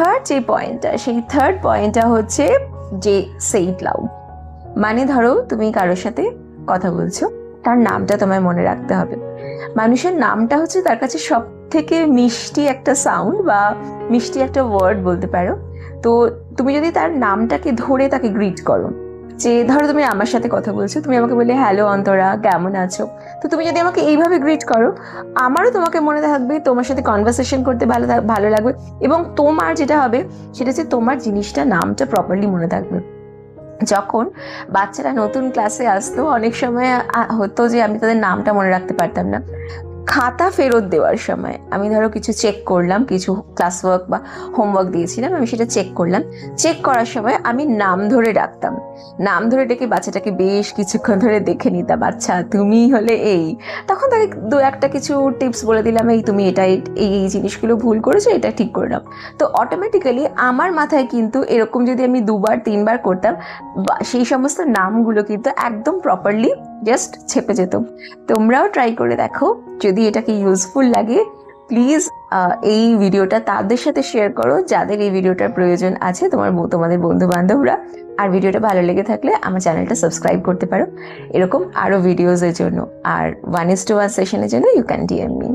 Third যে পয়েন্টটা, সেই থার্ড পয়েন্টটা হচ্ছে যে সে ইট লাউড। মানে ধরো তুমি কারোর সাথে কথা বলছো, তার নামটা তোমায় মনে রাখতে হবে। মানুষের নামটা হচ্ছে তার কাছে সব থেকে মিষ্টি একটা সাউন্ড বা মিষ্টি একটা ওয়ার্ড বলতে পারো। তো তুমি যদি তার নামটাকে ধরে তাকে গ্রিট করো, যে ধরো তুমি আমার সাথে কথা বলছো, তুমি আমাকে বললে হ্যালো অন্তরা, কেমন আছো। তো তুমি যদি আমাকে এইভাবে গ্রিট করো, আমারও তোমাকে মনে থাকবে, তোমার সাথে কনভারসেশন করতে ভালো লাগবে। এবং তোমার যেটা হবে সেটা হচ্ছে তোমার জিনিসটা নামটা প্রপারলি মনে থাকবে। যখন বাচ্চারা নতুন ক্লাসে আসতো, অনেক সময় হতো যে আমি তাদের নামটা মনে রাখতে পারতাম না। খাতা ফেরত দেওয়ার সময় আমি ধরো কিছু চেক করলাম, কিছু ক্লাস ওয়ার্ক বা হোমওয়ার্ক দিয়েছিলাম, আমি সেটা চেক করলাম। চেক করার সময় আমি নাম ধরে ডাকতাম, নাম ধরে ডেকে বাচ্চাটাকে বেশ কিছুক্ষণ ধরে দেখে নিতাম, আচ্ছা তুমি হলে এই। তখন তাকে দু একটা কিছু টিপস বলে দিলাম, এই তুমি এটা এই এই জিনিসগুলো ভুল করেছো, এটা ঠিক করে নাও। তো অটোমেটিক্যালি আমার মাথায় কিন্তু এরকম যদি আমি 2বার 3বার করতাম, সেই সমস্ত নামগুলো কিন্তু একদম প্রপারলি জাস্ট ছেপে যেত। তোমরাও ট্রাই করে দেখো, যদি এটাকে ইউজফুল লাগে প্লিজ এই ভিডিওটা তাদের সাথে শেয়ার করো যাদের এই ভিডিওটার প্রয়োজন আছে, তোমাদের বন্ধু বান্ধবরা। আর ভিডিওটা ভালো লেগে থাকলে আমার চ্যানেলটা সাবস্ক্রাইব করতে পারো এরকম আরো ভিডিওজের জন্য। আর 1:1 সেশনের জন্য ইউ ক্যান ডিএম মি।